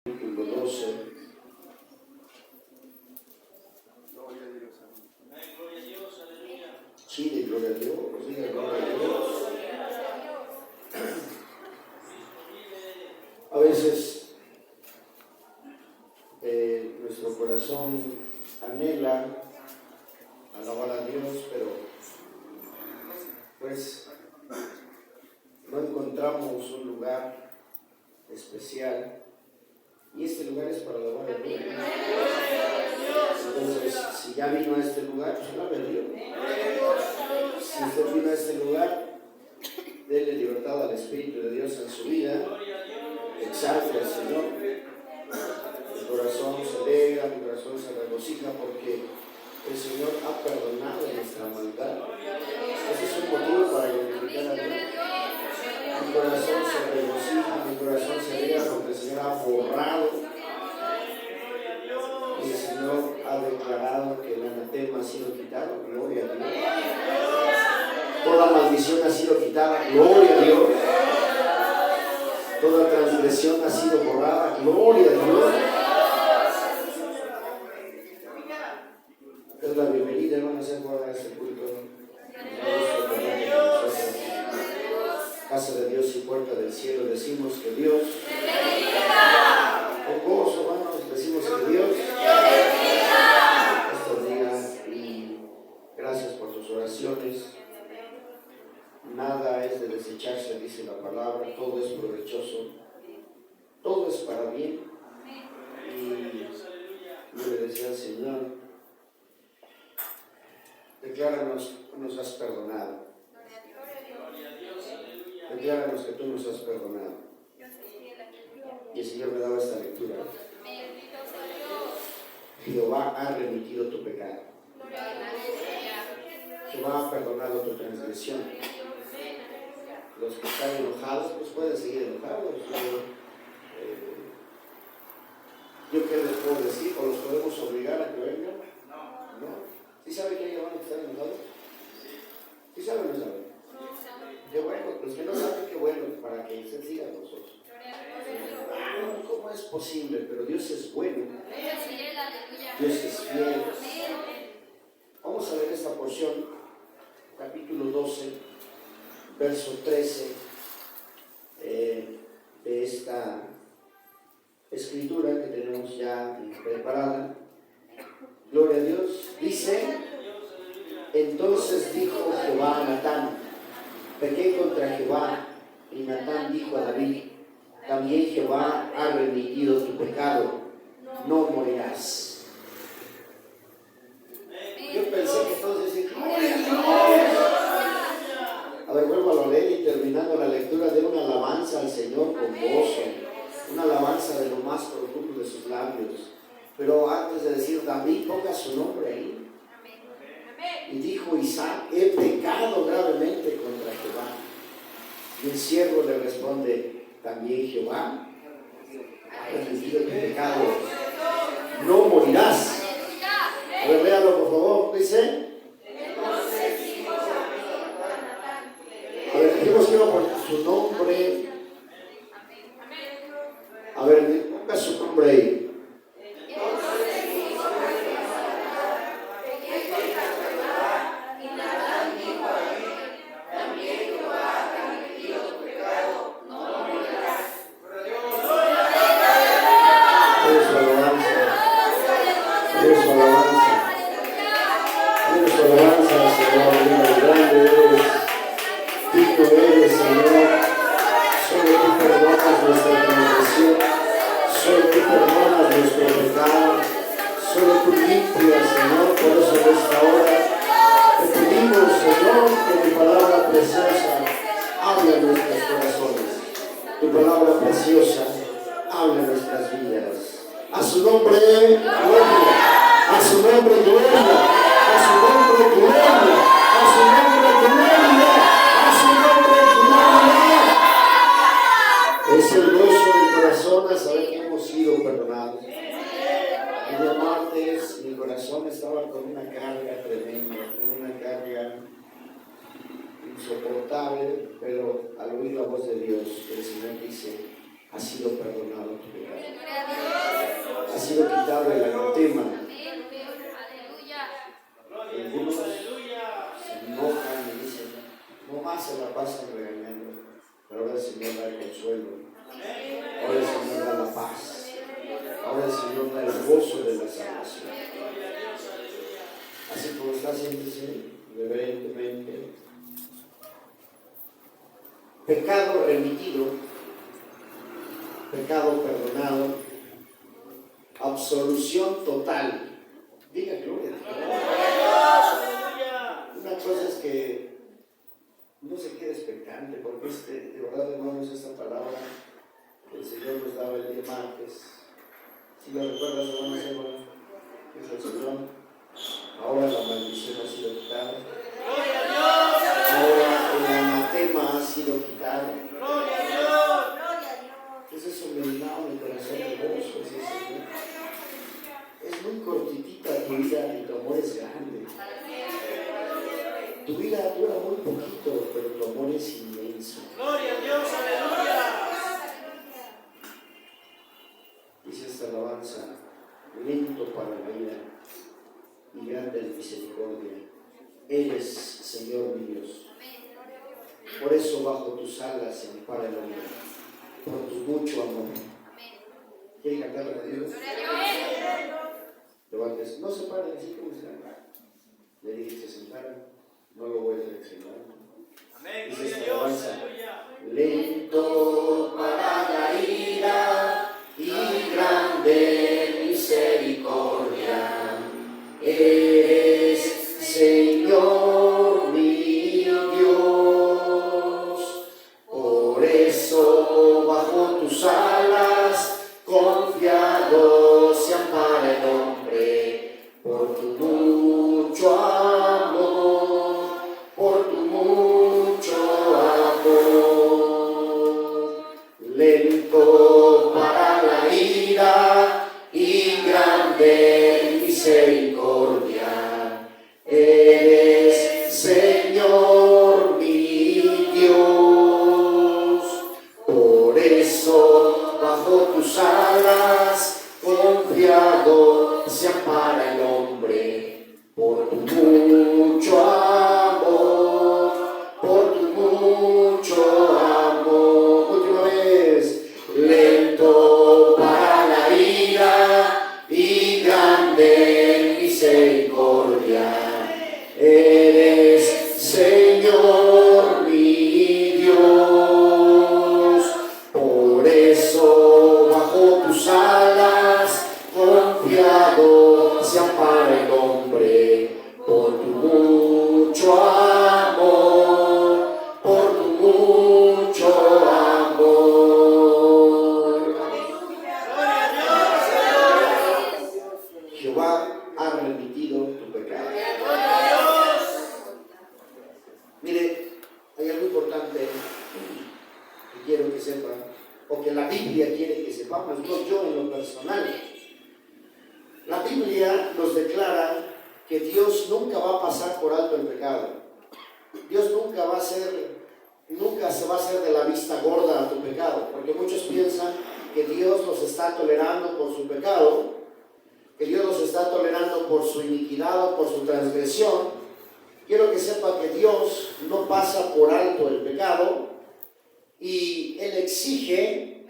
Capítulo 12. Sí, de gloria a Dios, diga gloria a Dios. A veces nuestro corazón anhela alabar a Dios, pero pues no encontramos un lugar especial, y este lugar es para alabar a Dios. Entonces, si ya vino a este lugar, pues alabe a Dios. Si usted vino a este lugar, déle libertad al Espíritu de Dios en su vida, exalte al Señor. Mi corazón se alegra, mi corazón se regocija porque el Señor ha perdonado nuestra maldad. Ese es un motivo para glorificar a Dios. Mi corazón se regocija, mi corazón se alegra porque el Señor ha borrado. Y el Señor ha declarado que el anatema ha sido quitado. Gloria a Dios. Toda maldición ha sido quitada. Gloria a Dios. Toda transgresión ha sido borrada. Gloria a Dios. Es la bienvenida, hermanos, a este culto. Casa de Dios y puerta del cielo, decimos que Dios con gozo, hermanos, decimos que Dios estos días, y gracias por tus oraciones. Nada es de desecharse, dice la palabra, todo es provechoso, todo es para bien. Y yo le decía al Señor, decláranos que nos has perdonado. Decláranos que tú nos has perdonado. Y el Señor me daba esta lectura. Jehová ha remitido tu pecado. Jehová ha perdonado tu transgresión. Los que están enojados, pues pueden seguir enojados. ¿Yo qué les puedo decir? ¿O los podemos obligar a que vengan? No. ¿Sí saben que hay hermanos que están enojados? ¿Sí saben o no saben? Qué bueno, los que no saben, qué bueno, para que se sigan nosotros. ¿Cómo es posible? Pero Dios es bueno. Dios es fiel. Vamos a ver esta porción, capítulo 12, verso 13, de esta escritura que tenemos ya preparada. Gloria a Dios. Dice: entonces dijo Jehová a Natán: pequé contra Jehová. Y Natán dijo a David: también Jehová ha remitido tu pecado, no morirás. Yo pensé que todos decían: ¡gloria a Dios! A ver, vuelvo a leer, y terminando la lectura, de una alabanza al Señor con gozo, una alabanza de lo más profundo de sus labios. Pero antes de decir David, ponga su nombre ahí. Y dijo Isaac: he pecado gravemente contra Jehová. Y el siervo le responde: también Jehová ha remitido tu pecado, no morirás. A ver, léalo por favor. Dice: a ver, dijimos que iba por su nombre. A ver, ponga su nombre ahí. Pero al oír la voz de Dios, el Señor dice: ha sido perdonado tu pecado. sido quitado el anatema. Algunos se enojan y dicen, no más se la pasan regañando, pero ahora el Señor da el consuelo, ahora el Señor da la paz, ahora el Señor da el gozo de la salvación. Así como está, siéntese reverentemente. Pecado remitido, pecado perdonado, absolución total. Diga gloria a Dios. Una cosa es que uno se queda expectante, porque de verdad, hermanos, esta palabra que el Señor nos daba el día martes, si lo recuerdas, hermanos, que es el Señor. Ahora la maldición ha sido quitada. Ahora el anatema ha sido quitado. Entonces eso me llenaba mi corazón de gozo. Es muy cortitita tu vida y tu amor es grande. Tu vida dura muy poquito, pero tu amor es inmenso. Gloria a Dios, aleluya. Dice esta alabanza, lento para la ira y grande en misericordia. Eres, Señor mi Dios. Por eso bajo tus alas se ampara el hombre, por tu mucho amor. ¿Quiere cantarle a Dios? Levantes, no se paren así como están. Le dije que se sentaran, no lo voy a seleccionar. Dice esta alabanza, lento para la ira y grande en misericordia. Eres, Señor mi Dios, por eso bajo tus alas confiado se ampara el hombre, por tu mucho amor, por tu mucho amor. Lento para la ira y grande en misericordia. Eres, Señor mi Dios, por eso bajo tus alas confiado se ampara el hombre, por tu mucho amor, por tu mucho amor. Última vez, lento para la ira y grande en misericordia. Eres, Señor mi Dios, por eso bajo tus alas confiado se ampara el hombre, por tu mucho amor, por tu mucho amor. Jehová ha remitido tu pecado. Mire, hay algo importante que quiero que sepan, o que la Biblia quiere que sepamos, no yo en lo personal. La Biblia nos declara que Dios nunca va a pasar por alto el pecado. Dios nunca se va a hacer de la vista gorda a tu pecado, porque muchos piensan que Dios los está tolerando por su pecado, que Dios los está tolerando por su iniquidad o por su transgresión. Quiero que sepa que Dios no pasa por alto el pecado y Él exige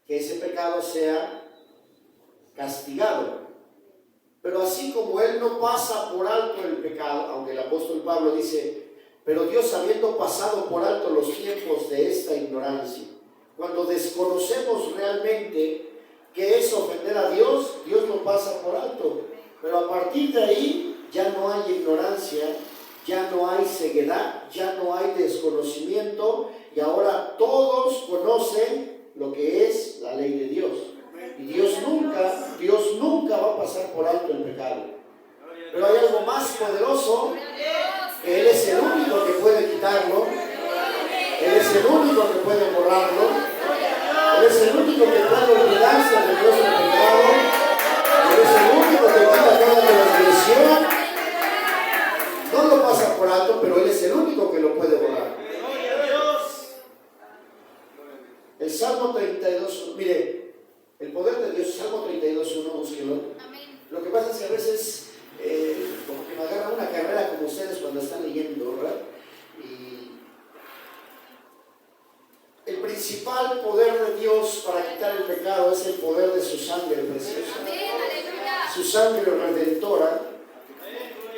que ese pecado sea castigado. Pero así como Él no pasa por alto el pecado, aunque el apóstol Pablo dice, pero Dios habiendo pasado por alto los tiempos de esta ignorancia, cuando desconocemos realmente qué es ofender a Dios, Dios lo pasa por alto. Pero a partir de ahí ya no hay ignorancia, ya no hay ceguedad, ya no hay desconocimiento, y ahora todos conocen lo que es la ley de Dios. Y Dios nunca va a pasar por alto el pecado. Pero hay algo más poderoso, que Él es el único que puede quitarlo, Él es el único que puede borrarlo, Él es el único que puede olvidarse de nuestro pecado, Él es el único que quita toda transgresión. No lo pasa por alto, pero Él es el único que lo puede borrar. El Salmo 32, mire, el poder de Dios, Salmo 32:1, pecado es el poder de su sangre preciosa. Su sangre redentora,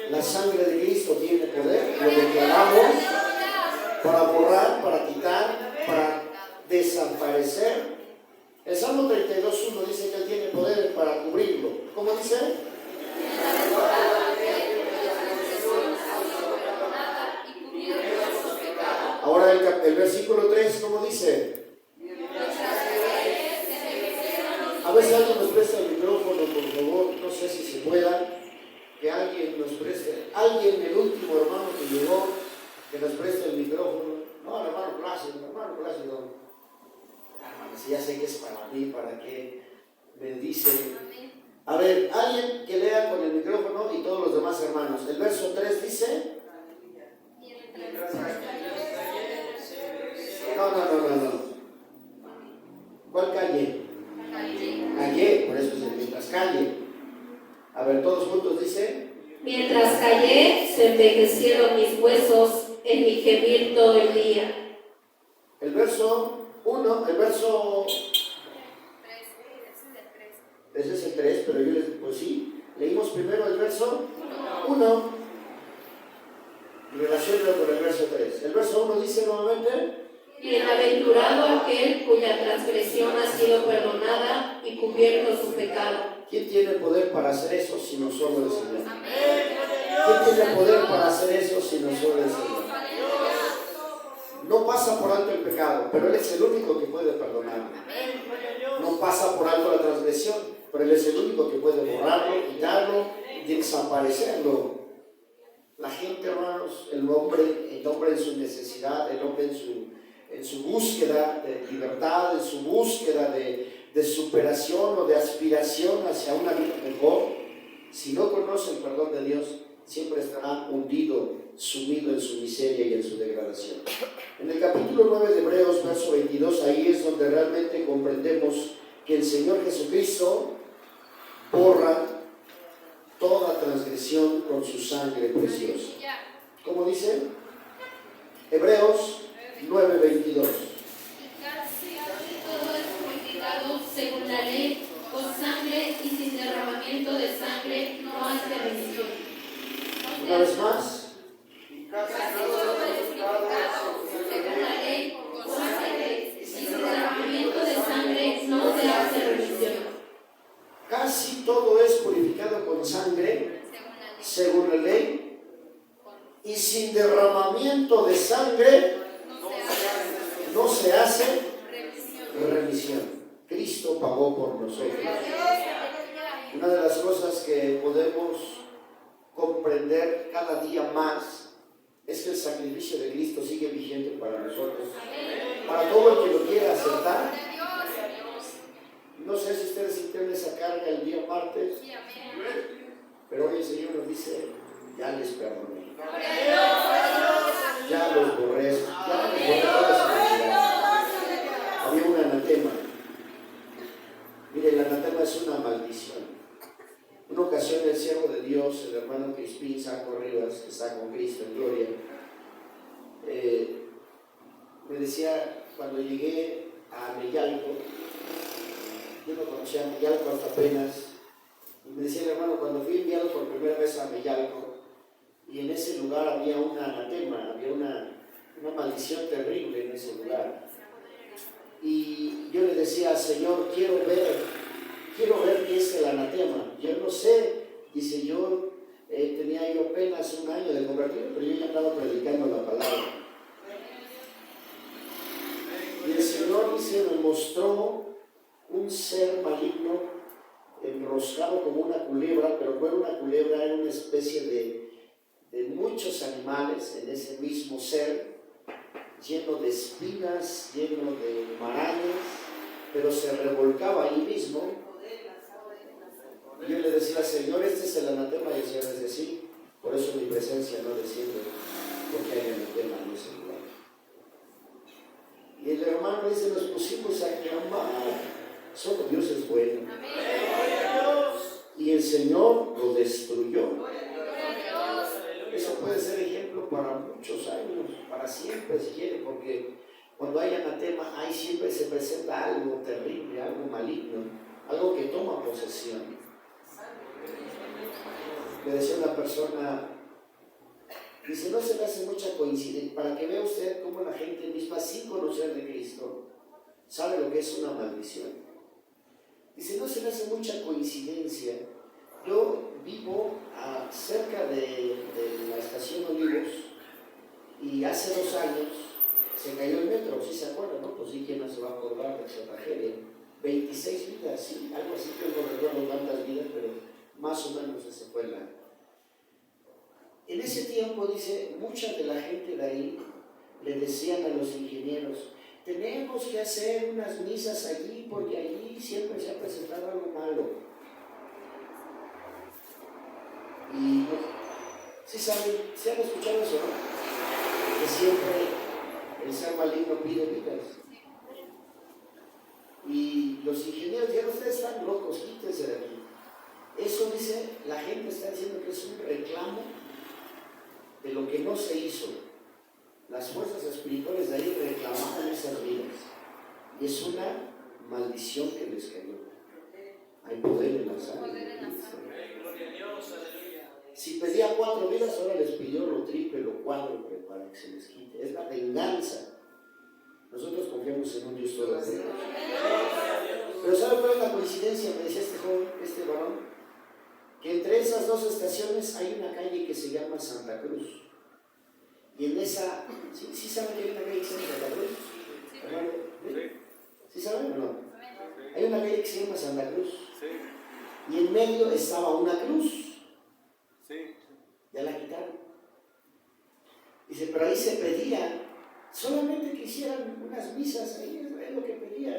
la sangre de Cristo tiene poder, lo declaramos, para borrar, para quitar, para desaparecer. El Salmo 32:1 dice que Él tiene poder para cubrirlo. ¿Cómo dice? Ahora el versículo 3, ¿cómo dice? A ver si alguien nos presta el micrófono, por favor. No sé si se pueda. Que alguien nos preste. Alguien, el último hermano que llegó, que nos preste el micrófono. No, el hermano Plácido, si ya sé que es para mí, para que me dice. A ver, alguien que lea con el micrófono y todos los demás hermanos. El verso 3 dice. No. ¿Cuál calle? Callé, por eso es mientras calle. A ver, todos juntos dice. Mientras callé, se envejecieron mis huesos en mi gemir todo el día. El verso 1, el verso 3. Ese es el 3, pero yo les, pues sí, leímos primero el verso 1 y relacionado con el verso 3. El verso 1 dice nuevamente. Bienaventurado aquel cuya transgresión ha sido perdonada y cubierto su pecado. ¿Quién tiene poder para hacer eso sino solo el Señor? ¿Quién tiene poder para hacer eso sino solo el Señor? No pasa por alto el pecado, pero Él es el único que puede perdonar. No pasa por alto la transgresión, pero Él es el único que puede borrarlo, quitarlo y desaparecerlo. La gente, hermanos, el hombre en su necesidad, el hombre en su búsqueda de libertad, en su búsqueda de superación o de aspiración hacia una vida mejor, si no conoce el perdón de Dios, siempre estará hundido, sumido en su miseria y en su degradación. En el capítulo 9 de Hebreos, verso 22, ahí es donde realmente comprendemos que el Señor Jesucristo borra toda transgresión con su sangre preciosa. ¿Cómo dice? Hebreos 9:22. Todo es purificado según la ley, con sangre y sin derramamiento de sangre no hace remisión. Una vez más. Todo es purificado según la ley, con sangre y sin derramamiento de sangre no se hace remisión. Casi todo es purificado con sangre, según la ley, y sin derramamiento de sangre no se hace remisión. Cristo pagó por nosotros. Una de las cosas que podemos comprender cada día más es que el sacrificio de Cristo sigue vigente para nosotros. Para todo el que lo quiera aceptar. No sé si ustedes sintieron esa carga el día martes, pero hoy el Señor nos dice, ya les perdoné. Ya los borré, toda esa maldad. Había un anatema. Mire, el anatema es una maldición. Una ocasión el siervo de Dios, el hermano Crispín Saco Rivas, que está con Cristo en gloria, me decía, cuando llegué a Mellalco, yo no conocía a Mellalco hasta apenas, y me decía el hermano, cuando fui enviado por primera vez a Mellalco, y en ese lugar había un anatema, había una maldición terrible en ese lugar. Y yo le decía al Señor, quiero ver qué es el anatema. Yo no sé, dice, yo tenía yo apenas un año de convertido, pero yo ya andaba predicando la palabra. Y el Señor, dice, me mostró un ser maligno enroscado como una culebra, pero no era una culebra, era una especie de muchos animales en ese mismo ser, lleno de espinas, lleno de marañas, pero se revolcaba ahí mismo. Y yo le decía, Señor, este es el anatema, y el Señor decía, sí, por eso mi presencia no desciende, porque hay anatema en ese lugar. Y el hermano dice, nos pusimos a clamar, solo Dios es bueno. Y el Señor lo destruyó. Eso puede ser ejemplo para muchos años, para siempre si quiere, porque cuando hay anatema, ahí siempre se presenta algo terrible, algo maligno. posesión. Me decía una persona, dice, no se le hace mucha coincidencia, para que vea usted cómo la gente misma, sin conocer de Cristo, sabe lo que es una maldición. Dice, no se le hace mucha coincidencia. Yo vivo cerca de la estación Olivos y hace 2 años se cayó el metro, ¿sí se acuerdan? ¿No? Pues sí, ¿quién no se va a acordar de esa tragedia? 26 vidas, sí, algo así, que no recuerdo cuántas vidas, pero más o menos ese fue el año. En ese tiempo, dice, mucha de la gente de ahí le decían a los ingenieros, tenemos que hacer unas misas allí porque allí siempre se ha presentado algo malo. Y ¿sí saben, sí han escuchado eso, no? Que siempre el ser maligno pide vidas. Y los ingenieros dijeron, ustedes están locos, quítense de aquí. Eso dice, la gente está diciendo que es un reclamo de lo que no se hizo. Las fuerzas espirituales de ahí reclamaban esas vidas. Y es una maldición que les cayó. Hay poder en la sangre. Si pedía 4 vidas, ahora les pidió lo triple, lo cuádruple para que se les quite. Es la venganza. Nosotros confiamos en un Dios todopoderoso. Pero ¿sabe cuál es la coincidencia? Me decía este joven, este varón, que entre esas 2 estaciones hay una calle que se llama Santa Cruz. Y en esa, ¿sí saben que hay una calle que se llama Santa Cruz? ¿Sí saben o no? Hay una calle que se llama Santa Cruz. Y en medio estaba una cruz. Ya la quitaron. Dice, pero ahí se pedía solamente que hicieran unas misas, ahí es lo que pedía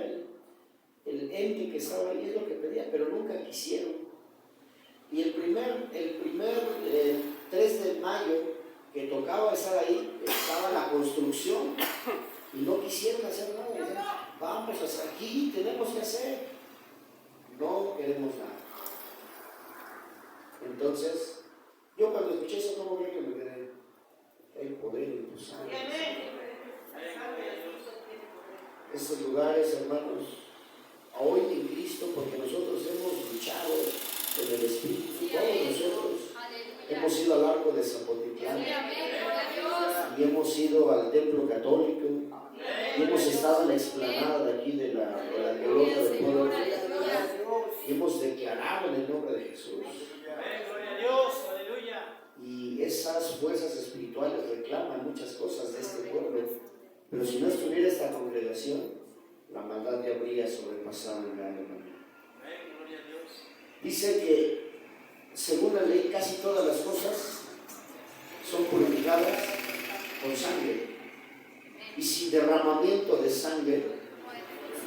el ente que estaba ahí, es lo que pedía, pero nunca quisieron. Y el primer 3 de mayo que tocaba estar ahí, estaba la construcción y no quisieron hacer nada. Decían, vamos hasta aquí, tenemos que hacer. No queremos nada. Entonces, yo cuando escuché eso, ¿cómo creo que me quedé? Hay poder en tu sangre. Estos lugares, hermanos, hoy en Cristo, porque nosotros hemos luchado en el Espíritu, todos nosotros hemos ido al arco de Zapotitlán y hemos ido al templo católico y hemos estado en la explanada de aquí de la Gloriosa del pueblo y hemos declarado en el nombre de Jesús. Y esas fuerzas espirituales reclaman muchas cosas de este pueblo, pero si no estuviera esta congregación, la maldad ya habría sobrepasado en gran manera. Dice que según la ley casi todas las cosas son purificadas con sangre, y sin derramamiento de sangre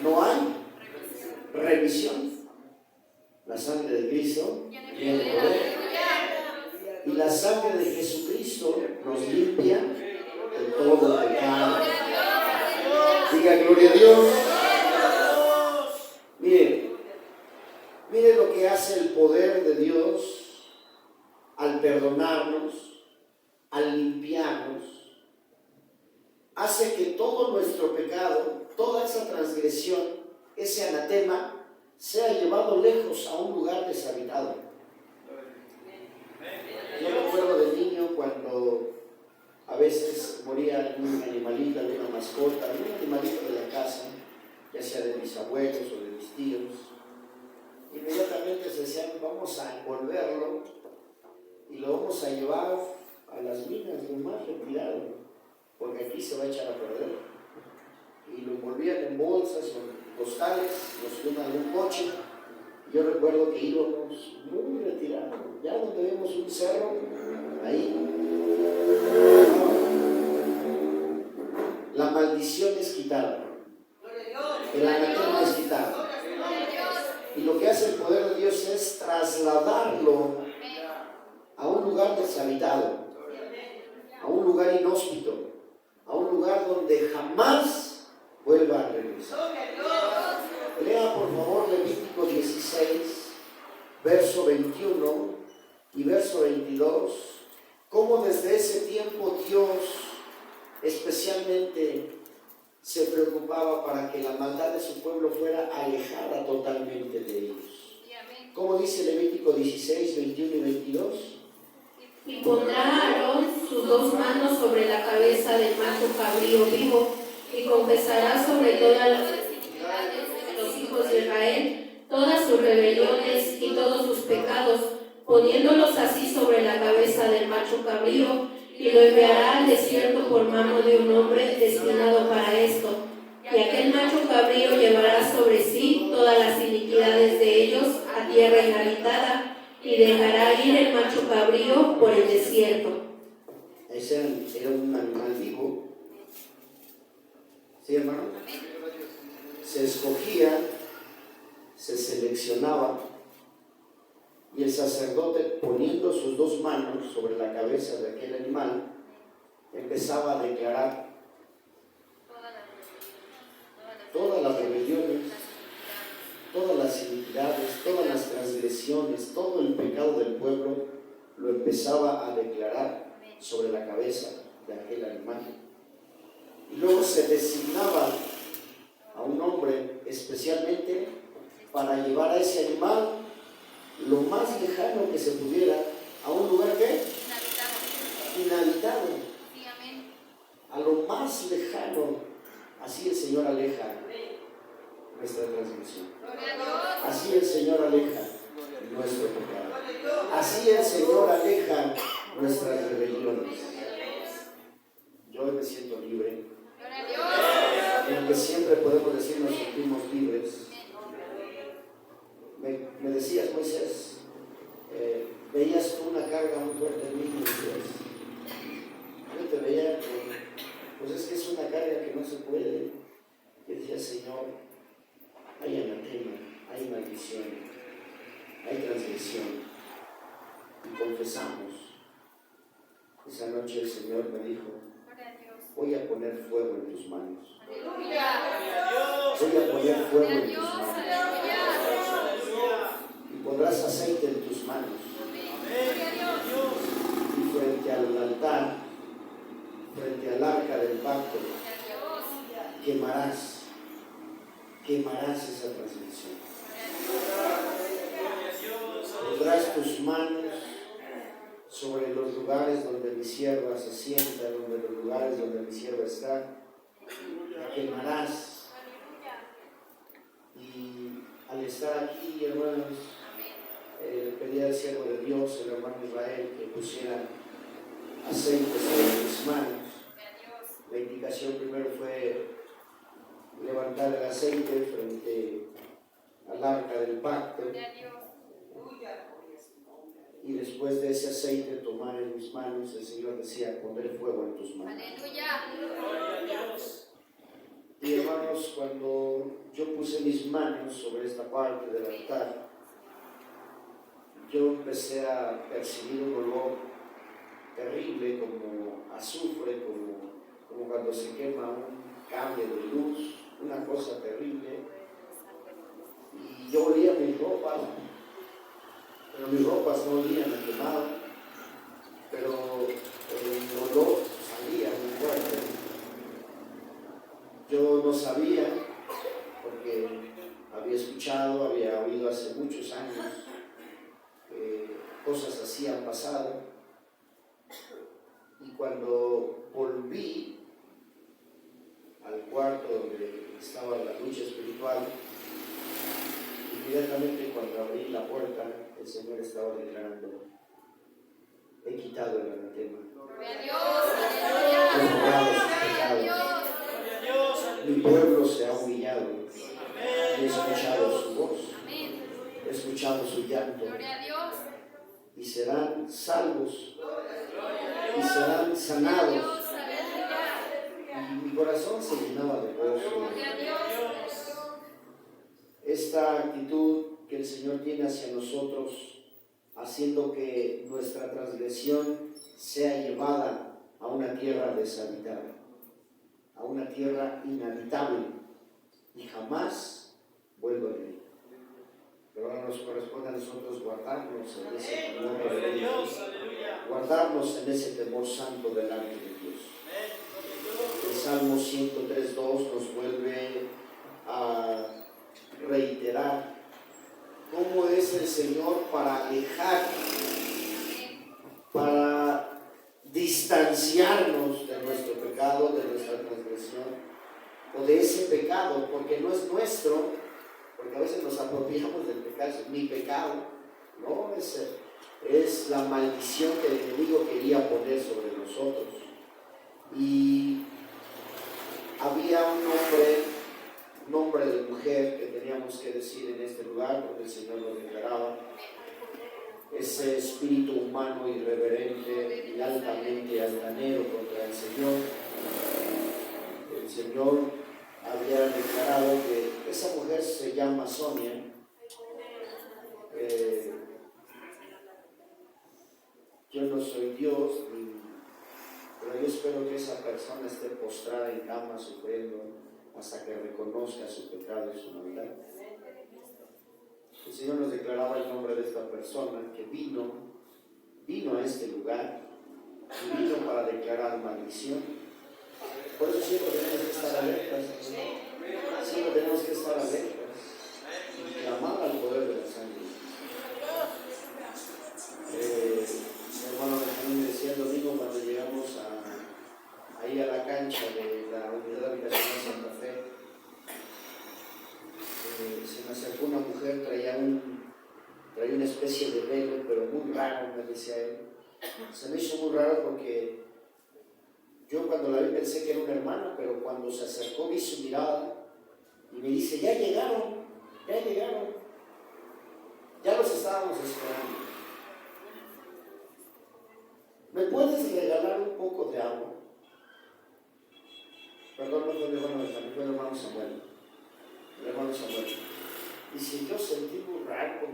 no hay remisión. La sangre de Cristo tiene poder. Y la sangre de Jesucristo nos limpia de todo pecado. Diga gloria a Dios. Mire lo que hace el poder de Dios al perdonarnos, al limpiarnos. Hace que todo nuestro pecado, toda esa transgresión, ese anatema, sea llevado lejos a un lugar deshabitado. Yo recuerdo de niño cuando a veces moría algún animalito, alguna mascota, algún animalito de la casa, ya sea de mis abuelos o de mis tíos. Inmediatamente se decían, vamos a envolverlo y lo vamos a llevar a las minas, lo más retirado, porque aquí se va a echar a perder. Y lo envolvían en bolsas o en costales, lo subían a algún coche. Yo recuerdo que íbamos muy retirados, ya donde vemos un cerro, ahí. La maldición es quitada, el anatema es quitado. Y lo que hace el poder de Dios es trasladarlo a un lugar deshabitado, a un lugar inhóspito, a un lugar donde jamás vuelva a regresar. Lea por favor Levítico 16, verso 21 y verso 22, cómo desde ese tiempo Dios especialmente se preocupaba para que la maldad de su pueblo fuera alejada totalmente de ellos. ¿Cómo dice Levítico 16, 21 y 22? Y pondrá Aarón sus dos manos sobre la cabeza del macho cabrío vivo, y confesará sobre todas las iniquidades de los hijos de Israel, todas sus rebeliones y todos sus pecados, poniéndolos así sobre la cabeza del macho cabrío, y lo enviará al desierto por mano de un hombre destinado para esto. Y aquel macho cabrío llevará sobre sí todas las iniquidades de ellos a tierra inhabitada, y dejará ir el macho cabrío por el desierto. Ese era un animal vivo. ¿Sí, hermano? Se escogía, se seleccionaba, y el sacerdote, poniendo sus dos manos sobre la cabeza de aquel animal, empezaba a declarar todas las rebeliones, todas las iniquidades, todas las transgresiones, todo el pecado del pueblo, lo empezaba a declarar sobre la cabeza de aquel animal. Y luego se designaba a un hombre especialmente para llevar a ese animal lo más lejano que se pudiera a un lugar que inhabitado, a lo más lejano. Así el Señor aleja nuestra transgresión, así el Señor aleja nuestro pecado, así el Señor aleja nuestras rebeliones. Yo me siento libre, y aunque siempre podemos decir nos sentimos libres. Me decías, Moisés, veías tú una carga muy fuerte en mí, me decías. Yo te veía, pues es que es una carga que no se puede. Yo decía, Señor, hay anatema, hay maldición, hay transgresión, y confesamos. Esa noche el Señor me dijo, voy a poner fuego en tus manos. Voy a poner fuego en tus manos. Y pondrás aceite en tus manos. Y frente al altar, frente al arca del pacto, quemarás esa transgresión. Pondrás tus manos sobre los lugares donde mi sierva se sienta, donde los lugares donde mi sierva está, la quemarás. Y al estar aquí, hermanos, pedí al siervo de Dios, el hermano Israel, que pusiera aceite sobre mis manos. La indicación primero fue levantar el aceite frente al arca del pacto, y después de ese aceite tomar en mis manos, el Señor decía, pondré fuego en tus manos. Y hermanos, cuando yo puse mis manos sobre esta parte del altar, yo empecé a percibir un olor terrible, como azufre, como cuando se quema un cable de luz, una cosa terrible. Y yo olía mis ropas, pero mis ropas no olían a quemado, pero el olor salía muy fuerte. Yo no sabía, porque había escuchado, había oído hace muchos años que cosas así han pasado. Y cuando volví al cuarto donde estaba la lucha espiritual, inmediatamente cuando abrí la puerta, el Señor estaba declarando, he quitado el anatema, he borrado sus pecados, mi pueblo se ha humillado, y he escuchado su voz, he escuchado su llanto, y serán salvos, y serán sanados. Y mi corazón se llenaba de gozo. Esta actitud que el Señor tiene hacia nosotros, haciendo que nuestra transgresión sea llevada a una tierra deshabitada, a una tierra inhabitable, y jamás vuelva a venir. Pero ahora nos corresponde a nosotros guardarnos en ese temor de Dios, guardarnos en ese temor santo delante de Dios. El Salmo 103.2 nos vuelve a reiterar cómo cómo es el Señor para alejar, para distanciarnos de nuestro pecado, de nuestra transgresión, o de ese pecado, porque no es nuestro, porque a veces nos apropiamos del pecado, es mi pecado, no, es la maldición que el enemigo quería poner sobre nosotros. Y había un nombre de mujer que teníamos que decir en este lugar, porque el Señor lo declaraba, ese espíritu humano irreverente y altamente altanero contra el Señor. El Señor había declarado que esa mujer se llama Sonia. Yo no soy Dios, pero yo espero que esa persona esté postrada en cama sufriendo hasta que reconozca su pecado y su maldad. El Señor nos declaraba el nombre de esta persona que vino a este lugar y vino para declarar maldición. Por eso siempre tenemos que estar alertas, siempre tenemos que estar alertas y clamar al poder de la sangre. Mi hermano Benjamín me decía el domingo cuando llegamos ahí a la cancha de la Unidad Habitacional Santa Fe, se me acercó una mujer, traía una especie de velo, pero muy raro, me decía él. Se me hizo muy raro porque yo cuando la vi pensé que era una hermana, pero cuando se acercó vi su mirada y me dice, ya llegaron, ya los estábamos esperando. ¿Me puedes regalar un poco de agua? Perdón, no fue el hermano Benjamín, fue el hermano Samuel. Dice, yo sentí muy raro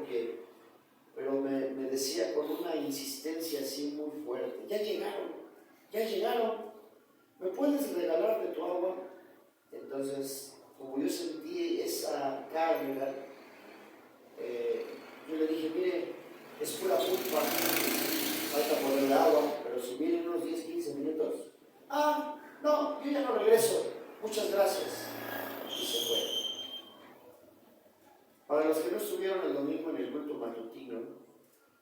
pero me decía con una insistencia así muy fuerte, ya llegaron, ¿me puedes regalar de tu agua? Entonces, como yo sentí esa carga, yo le dije, mire, es pura culpa, falta ponerle agua, pero si vienen unos 10-15 minutos, no, yo ya no regreso, muchas gracias, y se fue. Para los que no estuvieron el domingo en el culto matutino,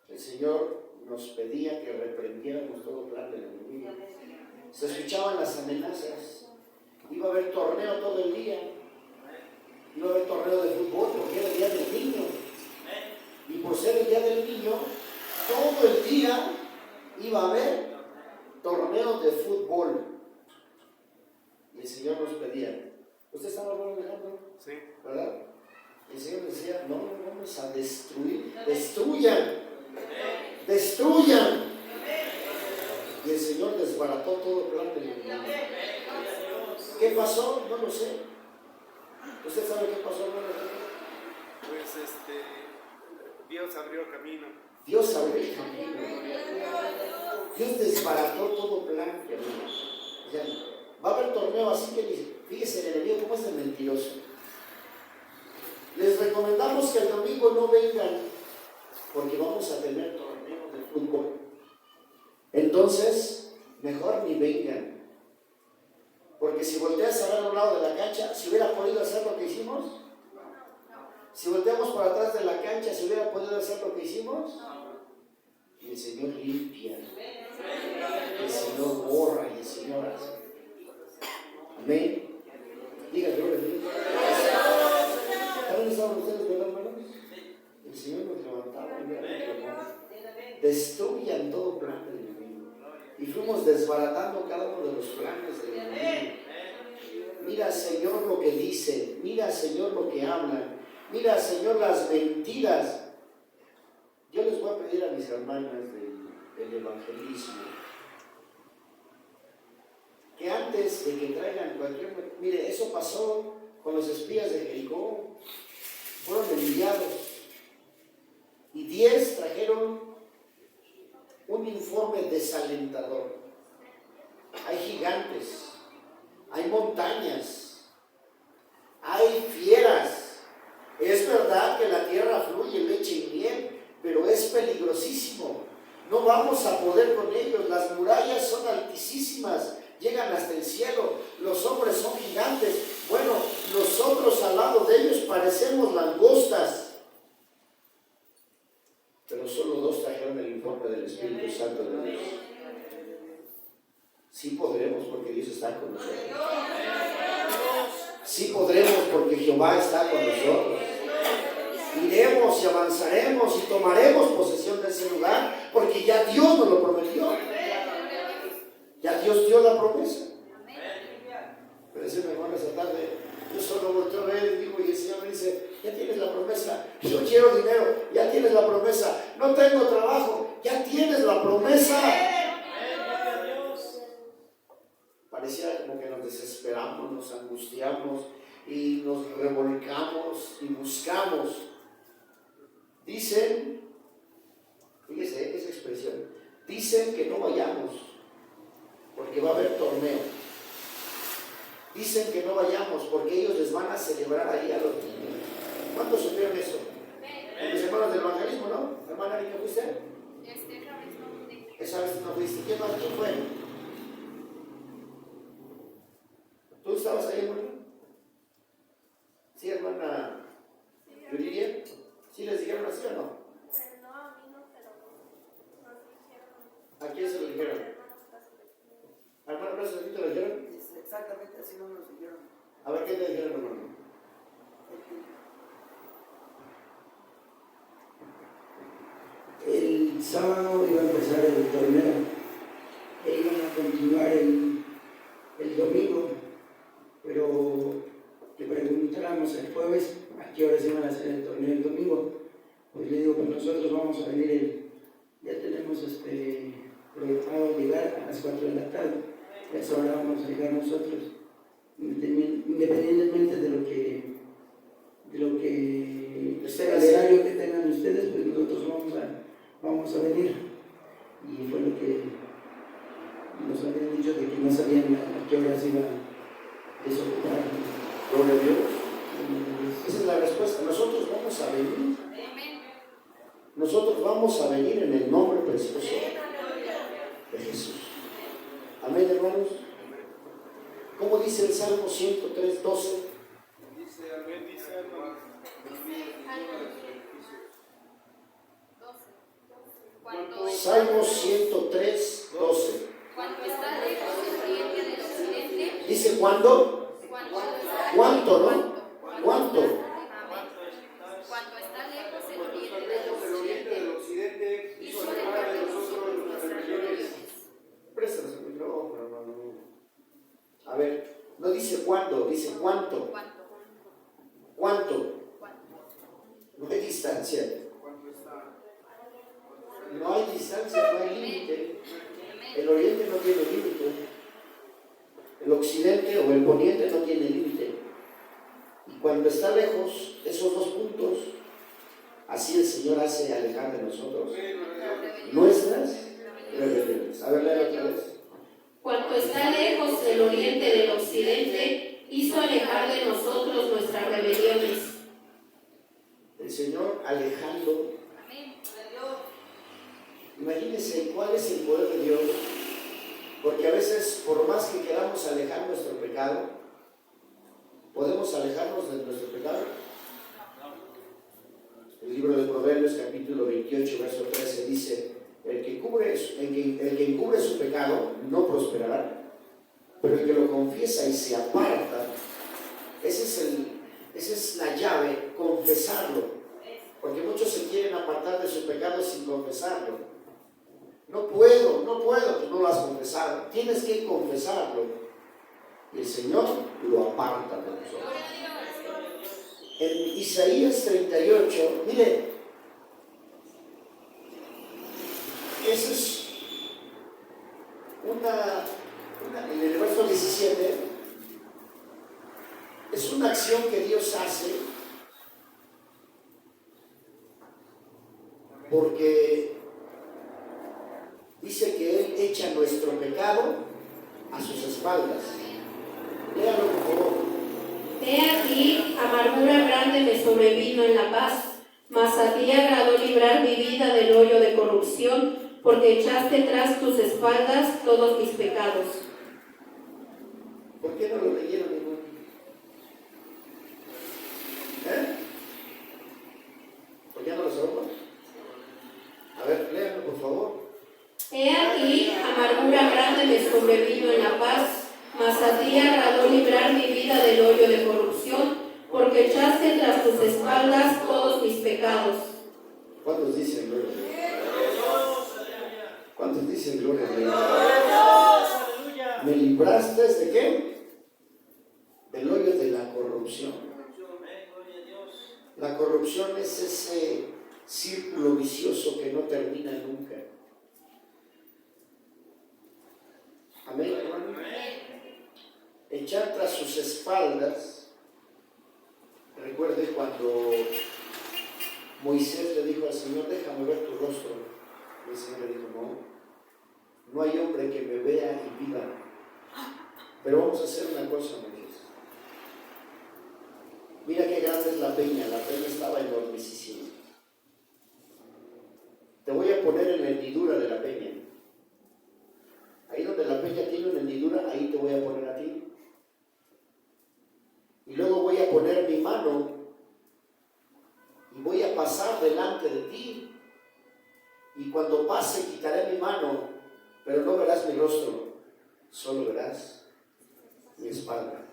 el Señor nos pedía que reprendiéramos todo plan del enemigo. Se escuchaban las amenazas, iba a haber torneo todo el día, iba a haber torneo de fútbol porque era el día del niño. Y por ser el día del niño, todo el día iba a haber torneos de fútbol. Y el Señor nos pedía, ¿usted estaba hablando, Alejandro? Sí. ¿Verdad? Y el Señor decía, no, vamos a destruir, destruyan. Y el Señor desbarató todo el plan del enemigo. ¿Qué pasó? No lo sé. ¿Usted sabe qué pasó, hermano? Pues Dios abrió camino. Dios abrió el camino. Dios desbarató todo plan, hermanos. O sea, va a haber torneo, así que fíjese el enemigo cómo es el mentiroso. Les recomendamos que el domingo no vengan porque vamos a tener torneos de fútbol. Entonces, mejor ni vengan. Porque si volteas a ver a un lado de la cancha, ¿se hubiera podido hacer lo que hicimos? Si volteamos para atrás de la cancha, ¿se hubiera podido hacer lo que hicimos? Y el Señor limpia, el Señor borra y el Señor hace. Amén. Diga gloria a Dios. ¿Dónde estaban ustedes, verdad, hermanos? El Señor nos levantaba y destruyan todo plan del enemigo. Y fuimos desbaratando cada uno de los planes del enemigo. Mira, Señor, lo que dicen. Mira, Señor, lo que hablan. Mira, Señor, las mentiras. Yo les voy a pedir a mis hermanas del evangelismo que antes de que traigan cualquier... Mire, eso pasó con los espías de Jericó. Fueron enviados y 10 trajeron un informe desalentador. Hay gigantes, hay montañas, hay fieras. Es verdad que la tierra fluye leche y miel, pero es peligrosísimo. No vamos a poder con ellos. Las murallas son altísimas, llegan hasta el cielo. Los hombres son gigantes. Bueno, nosotros al lado de ellos parecemos langostas. pero solo 2 trajeron el informe del Espíritu Santo de Dios. Sí podremos porque Dios está con nosotros. Sí podremos porque Jehová está con nosotros. Iremos y avanzaremos y tomaremos posesión de ese lugar porque ya Dios nos lo prometió. Ya Dios dio la promesa. Pero ese mi hermano esa tarde, yo solo volteo a ver y digo, y el Señor me dice, ya tienes la promesa. Yo quiero dinero, ya tienes la promesa. No tengo trabajo, ya tienes la promesa. Parecía como que nos desesperamos, nos angustiamos y nos revolcamos y buscamos. Dicen, fíjese esa expresión, dicen que no vayamos porque va a haber torneo. Dicen que no vayamos porque ellos les van a celebrar ahí a los niños. ¿Cuántos supieron eso? Los hermanos del evangelismo, ¿no? Hermana, ¿qué fuiste? Esa vez no fuiste. ¿Quién más? ¿Quién fue? ¿Tú estabas ahí, hermano? ¿Sí, hermana Yuridia? ¿Sí les dijeron así o no? No, a mí no, pero nos dijeron. ¿A quién se lo dijeron? ¿Al hermano Blas te lo dijeron? Exactamente así no nos dijeron. A ver, ¿qué te dijeron, hermano? El sábado iba a empezar el torneo e iban a continuar el domingo, pero le preguntáramos el jueves a qué horas iban a hacer el torneo el domingo. Pues le digo, pues nosotros vamos a venir, ya tenemos programado llegar a las 4 de la tarde, a esa hora vamos a llegar nosotros, independientemente de lo que el horario que tengan ustedes, pues nosotros vamos a venir. Y fue lo que nos habían dicho, de que no sabían a qué horas iba a desocupar. Gloria a Dios. Esa es la respuesta. Nosotros vamos a venir. Nosotros vamos a venir en el nombre precioso de Jesús. Amén, hermanos. ¿Cómo dice el Salmo 103, 12? Dice, amén, dice hermano. Salmo 103, 12. Cuando está lejos el oriente del occidente, Dice, ¿cuándo? ¿Cuánto, no? ¿Cuánto? Cuando está lejos el oriente Oriente del del occidente, occidente hizo hizo alejar alejar de de nosotros nosotros nuestras nuestras rebeliones. rebeliones. Préstanos el micrófono, hermano. A ver, no dice cuándo, dice cuánto. ¿Cuánto? No hay distancia. ¿Cuánto está? No hay distancia, no hay límite. El oriente no tiene límite. El occidente o el poniente no tiene límite. Y cuando está lejos, esos 2 puntos, así el Señor hace alejar de nosotros nuestras rebeliones. A ver, léelo otra vez. Cuanto está lejos el oriente del occidente, hizo alejar de nosotros nuestras rebeliones. El Señor alejando. Imagínense cuál es el poder de Dios, porque a veces, por más que queramos alejar nuestro pecado, ¿podemos alejarnos de nuestro pecado? El libro de Proverbios, capítulo 28, verso 13, dice: el que encubre su pecado no prosperará, pero el que lo confiesa y se aparta, esa es la llave, confesarlo. Porque muchos se quieren apartar de su pecado sin confesarlo. No puedo, pues no lo has confesado. Tienes que confesarlo. Y el Señor lo aparta de nosotros. En Isaías 38, mire, eso es en el verso 17, es una acción que Dios hace porque dice que Él echa nuestro pecado a sus espaldas. Léalo, por favor. He aquí, amargura grande me sobrevino en la paz, mas a ti agradó librar mi vida del hoyo de corrupción, porque echaste tras tus espaldas todos mis pecados. ¿Por qué no lo leyeron, hermano? ¿Por qué no lo sabemos? amargura grande me sobrevino en la paz, mas a ti agradó librar mi vida del hoyo de corrupción, porque echaste tras tus espaldas todos mis pecados. ¿Cuántos dicen gloria a Dios? ¿Cuántos dicen gloria a Dios? ¿Me libraste de qué? Del hoyo de la corrupción. La corrupción es ese círculo vicioso que no termina nunca. Amén, hermano. Echar tras sus espaldas. Recuerde cuando Moisés le dijo al Señor, déjame ver tu rostro. Y el Señor le dijo, no hay hombre que me vea y viva. Pero vamos a hacer una cosa, Moisés. Mira qué grande es la peña estaba enormísima. Te voy a poner en la hendidura de la peña. Ahí donde la peña tiene una hendidura, ahí te voy a poner a ti. Y luego voy a poner mi mano y voy a pasar delante de ti. Y cuando pase quitaré mi mano, pero no verás mi rostro, solo verás mi espalda.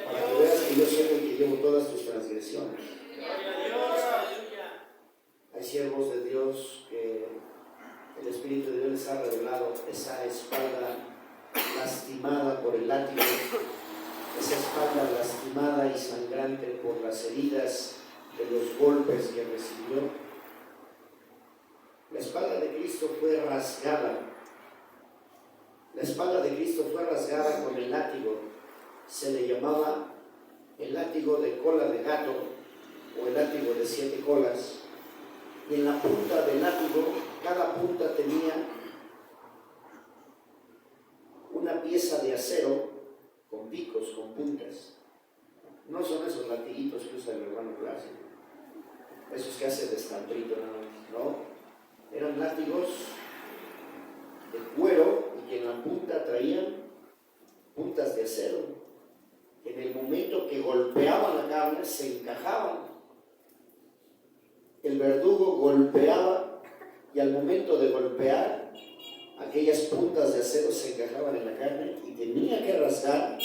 Para que veas que yo soy el que llevo todas tus transgresiones. Hay siervos de Dios que el Espíritu de Dios les ha revelado esa espalda lastimada por el látigo, esa espalda lastimada y sangrante por las heridas de los golpes que recibió. La espalda de Cristo fue rasgada. La espalda de Cristo fue rasgada con el látigo. Se le llamaba el látigo de cola de gato o el látigo de 7 colas. Y en la punta del látigo, cada punta tenía una pieza de acero con picos, con puntas. No son esos latiguitos que usa el hermano clásico, esos que hace de estambrito, no. Eran látigos de cuero y que en la punta traían puntas de acero, que en el momento que golpeaban la carne se encajaban. El verdugo golpeaba y al momento de golpear, aquellas puntas de acero se encajaban en la carne y tenía que rasgar.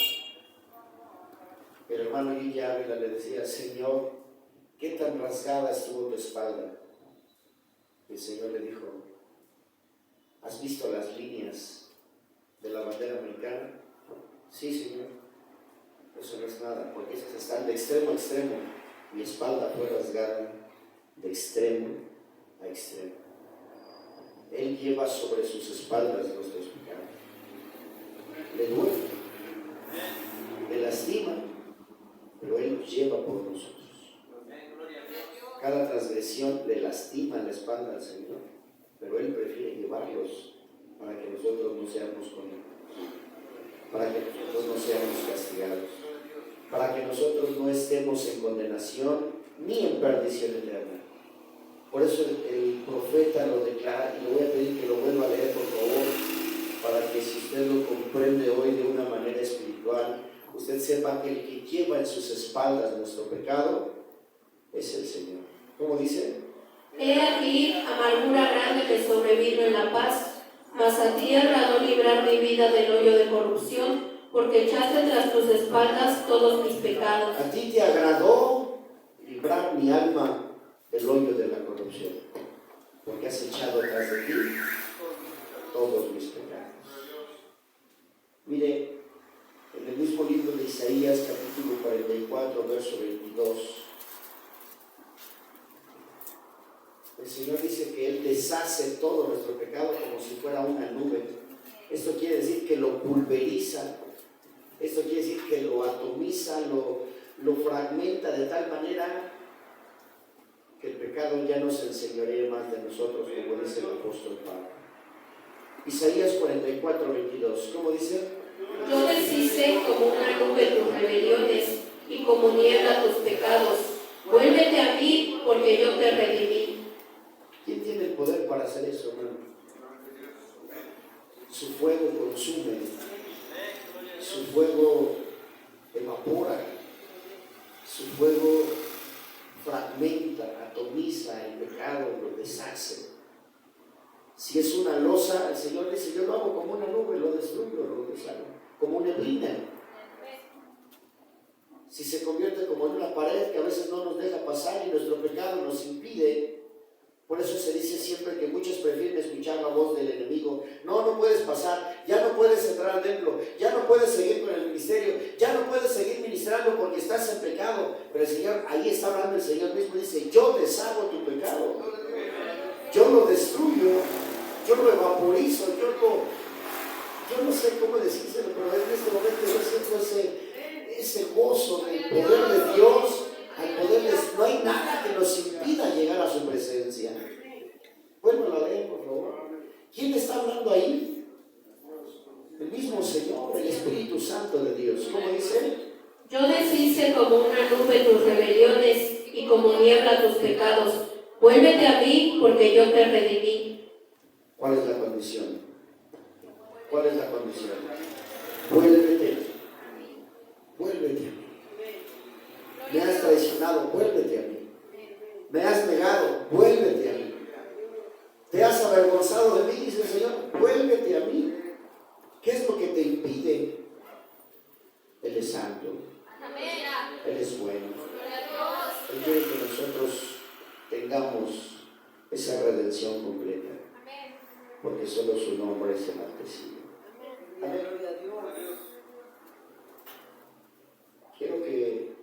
El hermano Guilla Ávila le decía, Señor, ¿qué tan rasgada estuvo tu espalda? Y el Señor le dijo, ¿has visto las líneas de la bandera americana? Sí, Señor. Eso no es nada, porque esas están de extremo a extremo. Mi espalda fue rasgada de extremo a extremo. Él lleva sobre sus espaldas nuestros pecados. Le duele, le lastima, pero Él los lleva por nosotros. Cada transgresión le lastima la espalda al Señor, pero Él prefiere llevarlos para que nosotros no seamos condenados, para que nosotros no seamos castigados, para que nosotros no estemos en condenación ni en perdición eterna. Por eso el profeta lo declara, y le voy a pedir que lo vuelva a leer, por favor, para que si usted lo comprende hoy de una manera espiritual, usted sepa que el que lleva en sus espaldas nuestro pecado es el Señor. ¿Cómo dice? He aquí, amargura grande me sobrevino en la paz, mas a ti agradó librar mi vida del hoyo de corrupción, porque echaste tras tus espaldas todos mis pecados. A ti te agradó librar mi alma del hoyo de la corrupción, porque has echado tras de ti todos mis pecados. Mire, en el mismo libro de Isaías, capítulo 44, verso 22, el Señor dice que Él deshace todo nuestro pecado como si fuera una nube. Esto quiere decir que lo pulveriza, esto quiere decir que lo atomiza, lo fragmenta de tal manera que el pecado ya no se enseñorea más de nosotros, como dice el apóstol Pablo. Isaías 44, 22, ¿cómo dice? Yo deshice como una nube tus rebeliones y como niebla tus pecados. Vuélvete a mí, porque yo te redimí. ¿Quién tiene el poder para hacer eso, hermano? Su fuego consume, su fuego evapora, su fuego fragmenta, atomiza el pecado, lo deshace. Si es una losa, el Señor dice, yo lo hago como una nube, lo destruyo, lo deshago, como una neblina. Si se convierte como en una pared que a veces no nos deja pasar y nuestro pecado nos impide, por eso se dice siempre que muchos prefieren escuchar la voz del enemigo. No puedes pasar, ya no puedes entrar al templo, ya no puedes seguir con el ministerio, ya no puedes seguir ministrando porque estás en pecado. Pero el Señor, ahí está hablando el Señor mismo, dice, yo deshago tu pecado, yo lo destruyo, yo lo evaporizo, yo no sé cómo decírselo, pero en este momento yo siento ese gozo del poder de Dios, al poderles, no hay nada que nos impida llegar a su presencia. Bueno, la leen, por favor. ¿Quién está hablando ahí? El mismo Señor, el Espíritu Santo de Dios. ¿Cómo dice? Yo deshice como una nube tus rebeliones y como niebla tus pecados. Vuélvete a mí, porque yo te redimí. ¿Cuál es la condición? ¿Cuál es la condición? Vuélvete. Vuélvete a mí. Me has traicionado, vuélvete a mí. Me has negado, vuélvete a mí. Te has avergonzado de mí, dice el Señor, vuélvete a mí. ¿Qué es lo que te impide? Él es santo, Él es bueno. Él quiere que nosotros tengamos esa redención completa, porque solo su nombre es enaltecido. Amén. Quiero que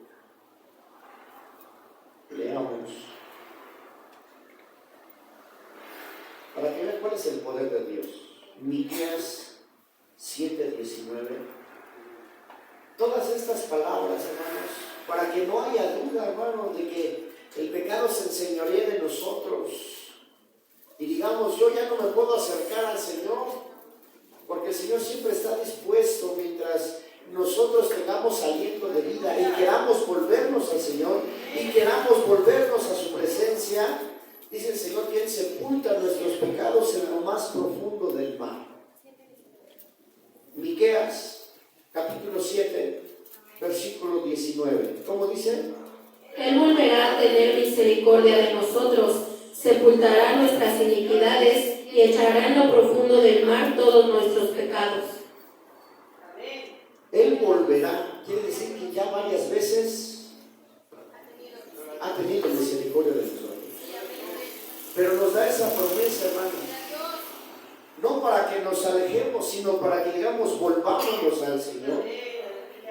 leamos para que vean cuál es el poder de Dios. Miqueas 7:19. Todas estas palabras, hermanos, para que no haya duda, hermanos, de que el pecado se enseñoree de nosotros y digamos, yo ya no me puedo acercar al Señor, porque el Señor siempre está dispuesto mientras nosotros tengamos aliento de vida y queramos volvernos al Señor y queramos volvernos a su presencia. Dice el Señor que Él sepulta nuestros pecados en lo más profundo del mar. Miqueas capítulo 7 versículo 19. ¿Cómo dice? Él volverá a tener misericordia de nosotros, sepultará nuestras iniquidades y echará en lo profundo del mar todos nuestros pecados. Él volverá, quiere decir que ya varias veces ha tenido misericordia de nosotros. Pero nos da esa promesa, hermano, no para que nos alejemos, sino para que digamos, volvámonos al Señor.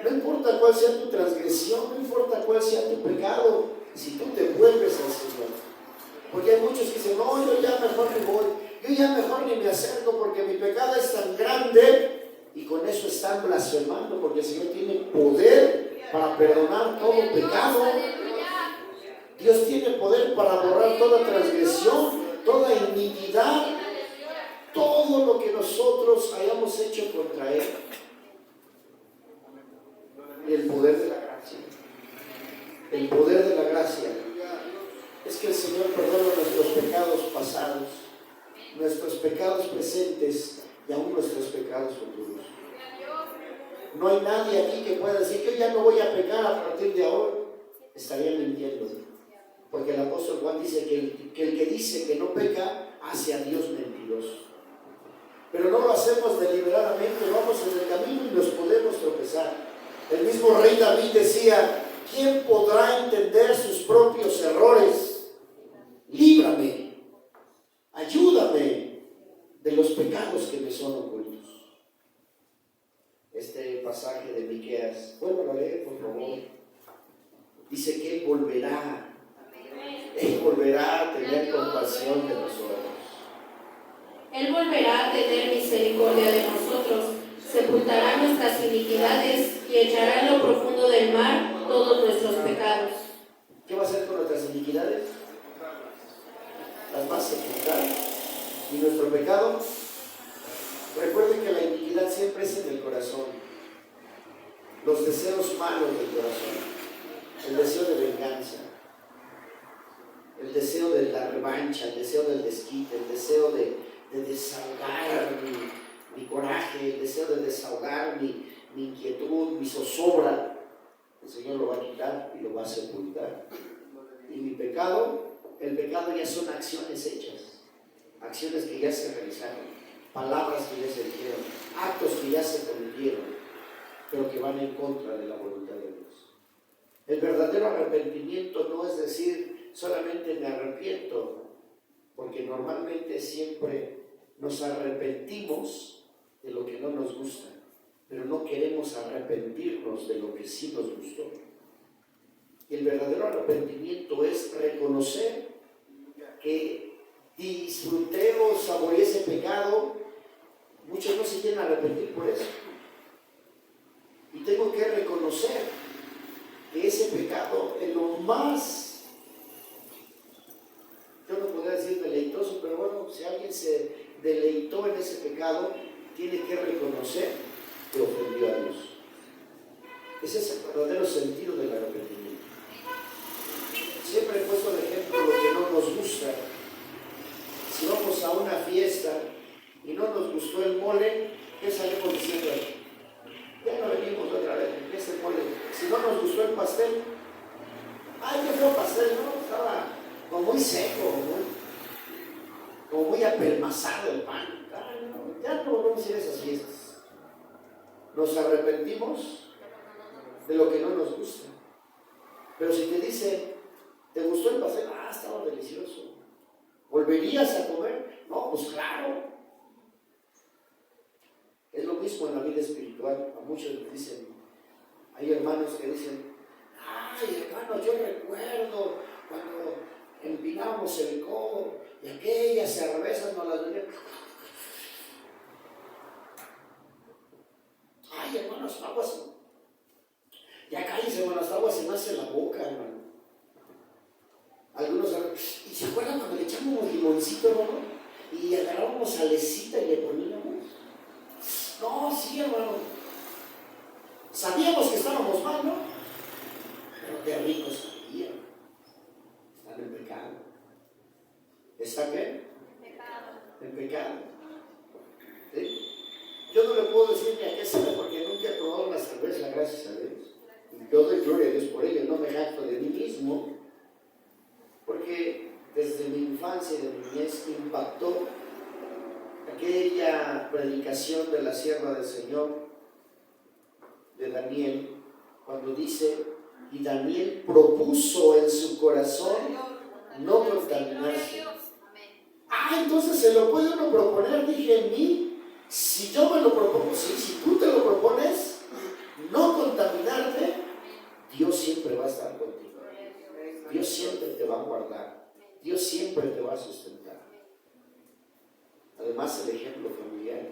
No importa cuál sea tu transgresión, no importa cuál sea tu pecado, si tú te vuelves al Señor. Porque hay muchos que dicen, no, yo ya mejor me voy, yo ya mejor ni me acerco porque mi pecado es tan grande. Y con eso están blasfemando, porque el Señor tiene poder para perdonar todo pecado. Dios tiene poder para borrar toda transgresión, toda iniquidad, todo lo que nosotros hayamos hecho contra Él. Y el poder de la gracia. El poder de la gracia es que el Señor perdona nuestros pecados pasados, nuestros pecados presentes y aún nuestros pecados futuros. No hay nadie aquí que pueda decir que yo ya no voy a pecar a partir de ahora. Estaría mintiendo, porque el apóstol Juan dice que el que dice que no peca hace a Dios mentiroso. Pero no lo hacemos deliberadamente, vamos en el camino y nos podemos tropezar. El mismo rey David decía, ¿quién podrá entender sus propios errores? Líbrame, ayúdame de los pecados que me son ocultos. Este pasaje de Miqueas, vuelvan a leer, por favor. Dice que Él volverá a tener compasión de nosotros. Él volverá a tener misericordia de nosotros, sepultará nuestras iniquidades y echará en lo profundo del mar todos nuestros pecados. ¿Qué va a hacer con nuestras iniquidades? Las va a sepultar. ¿Y nuestro pecado? Recuerden que la iniquidad siempre es en el corazón. Los deseos malos del corazón. El deseo de venganza. El deseo de la revancha, el deseo del desquite, el deseo de desahogar mi coraje, el deseo de desahogar mi inquietud, mi zozobra. El Señor lo va a quitar y lo va a sepultar. Y mi pecado, el pecado ya son acciones hechas. acciones que ya se realizaron, palabras que ya se dijeron, actos que ya se cometieron, pero que van en contra de la voluntad de Dios. El verdadero arrepentimiento no es decir solamente me arrepiento, porque normalmente siempre nos arrepentimos de lo que no nos gusta, pero no queremos arrepentirnos de lo que sí nos gustó. Y el verdadero arrepentimiento es reconocer que disfruté o saboreé ese pecado. Muchos no se quieren arrepentir por eso. Y tengo que reconocer que ese pecado es lo más, yo no podría decir deleitoso, pero bueno, si alguien se deleitó en ese pecado, tiene que reconocer que ofendió a Dios. Ese es el verdadero sentido del arrepentimiento. Siempre he puesto de ejemplo lo que no nos gusta. Si vamos a una fiesta y no nos gustó el mole, ¿qué salimos diciendo ahí? Ya no venimos otra vez, ¿qué es el mole? Si no nos gustó el pastel, ¡ay, qué feo pastel! ¿No? Estaba como muy seco, como muy apelmazado el pan. Ay, no, ya no volvemos a ir a esas fiestas. Nos arrepentimos de lo que no nos gusta. Pero si te dicen, ¿te gustó el pastel? Ah, estaba delicioso. ¿Volverías a comer? No, pues claro. Es lo mismo en la vida espiritual. A muchos les dicen, hay hermanos que dicen, ay hermano, yo recuerdo cuando empinábamos el codo y aquellas cervezas nos las venían. Ay hermanos, aguas. Ya cállese, hermanos, aguas se me hace la boca, hermano. Algunos, ¿y se acuerdan cuando le echábamos limoncito, hermano? Y agarrábamos salecita y le poníamos. No, sí, hermano. Sabíamos que estábamos mal, ¿no? Pero qué rico sabía. Están en pecado. ¿Está qué? En pecado. ¿Sí? Yo no le puedo decir ni a qué sabe porque nunca he probado una cerveza, gracias a Dios. Y yo doy gloria a Dios por ello, no me jacto de mí mismo. Porque desde mi infancia y de mi niñez impactó aquella predicación de la sierva del Señor, de Daniel, cuando dice, y Daniel propuso en su corazón no contaminarse. Ah, entonces se lo puede uno proponer, dije en mí, si yo me lo propongo, si tú te lo propones, no contaminarte, Dios siempre va a estar contigo. Dios siempre te va a guardar. Dios siempre te va a sustentar. Además, el ejemplo familiar.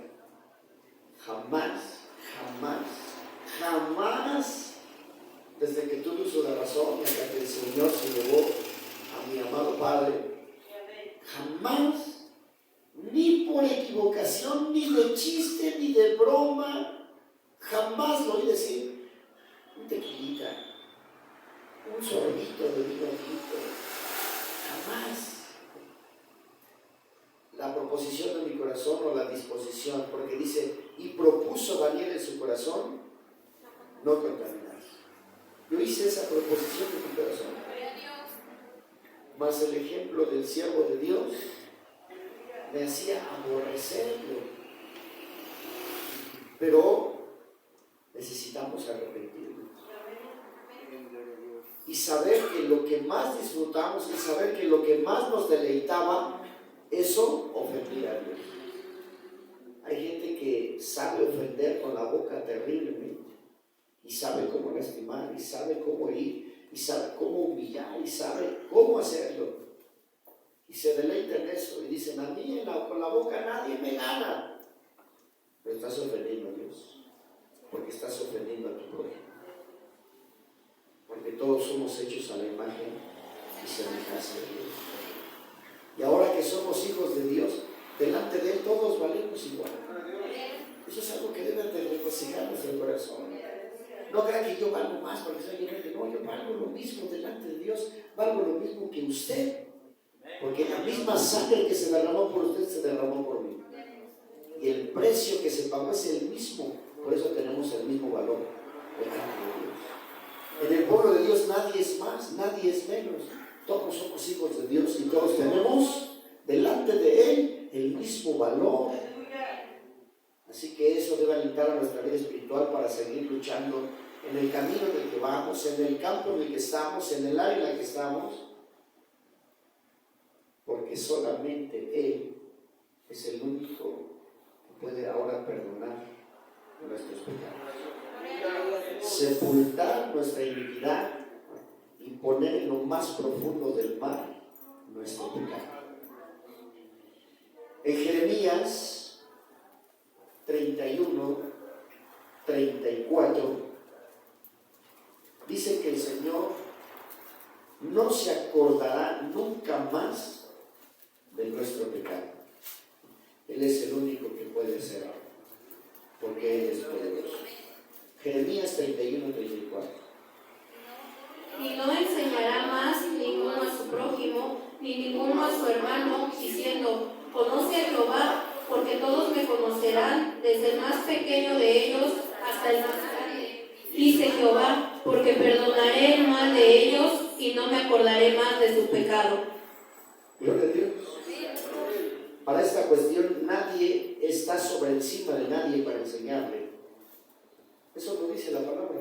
Jamás, desde que tuve uso de razón, hasta que el Señor se llevó a mi amado Padre, jamás, ni por equivocación, ni de chiste, ni de broma, jamás lo oí decir, un tequilita, un sorbito de vino tinto, jamás. La proposición de mi corazón o la disposición, porque dice, y propuso Daniel en su corazón no contaminarse. Yo hice esa proposición de mi corazón. Mas el ejemplo del siervo de Dios me hacía aborrecerlo. Pero necesitamos arrepentirnos. Y saber que lo que más disfrutamos y saber que lo que más nos deleitaba, eso ofendía a Dios. Hay gente que sabe ofender con la boca terriblemente y sabe cómo lastimar y sabe cómo herir y sabe cómo humillar y sabe cómo hacerlo y se deleita en eso y dicen, a mí con la boca nadie me gana, pero estás ofendiendo a Dios porque estás ofendiendo a tu prójimo, porque todos somos hechos a la imagen y semejanza de Dios. Y ahora que somos hijos de Dios, delante de Él todos valemos igual. Eso es algo que debe de regocijarnos el corazón. No crean que yo valgo más porque soy diferente. No, yo valgo lo mismo delante de Dios, valgo lo mismo que usted. Porque la misma sangre que se derramó por usted se derramó por mí. Y el precio que se pagó es el mismo. Por eso tenemos el mismo valor delante de Dios. En el pueblo de Dios nadie es más, nadie es menos. Todos somos hijos de Dios y todos tenemos delante de Él valor. Así que eso debe alentar a nuestra vida espiritual para seguir luchando en el camino en el que vamos, en el campo en el que estamos, en el área en la que estamos, porque solamente Él es el único que puede ahora perdonar nuestros pecados, sepultar nuestra iniquidad y poner en lo más profundo del mar nuestro pecado. En Jeremías 31, 34 dice que el Señor no se acordará nunca más de nuestro pecado. Él es el único que puede hacerlo, porque Él es poderoso. Jeremías 31, 34. Y no enseñará más ninguno a su prójimo, ni ninguno a su hermano, diciendo: conoce a Jehová, porque todos me conocerán, desde el más pequeño de ellos hasta el más grande. Dice Jehová, porque perdonaré el mal de ellos y no me acordaré más de su pecado. Gloria a Dios. Para esta cuestión nadie está sobre encima de nadie para enseñarle. Eso lo dice la palabra.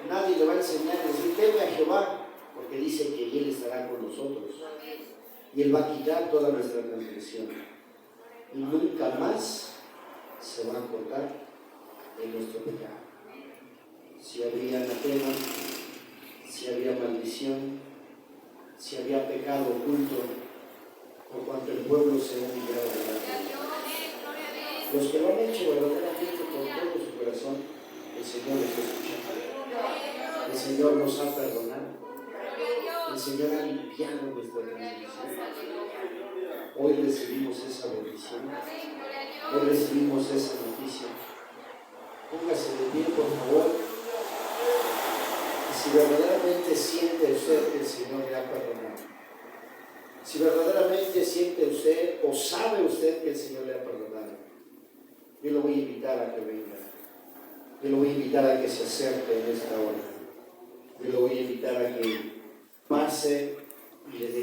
Nadie le va a enseñar a decir: teme a Jehová, porque dice que Él estará con nosotros y Él va a quitar toda nuestra transgresión y nunca más se va a acordar de nuestro pecado. Si había anatema, si había maldición, si había pecado oculto, por cuanto el pueblo se ha humillado delante de Dios. Los que lo han hecho verdaderamente con todo su corazón, el Señor les escucha. El Señor nos ha perdonado. El Señor ha limpiado nuestra transgresión. Hoy recibimos esa bendición. Hoy recibimos esa noticia. Póngase de pie, por favor. Y si verdaderamente siente usted que el Señor le ha perdonado, si verdaderamente siente usted o sabe usted que el Señor le ha perdonado, yo lo voy a invitar a que venga. Yo lo voy a invitar a que se acerque en esta hora. Yo lo voy a invitar a que pase y le diga: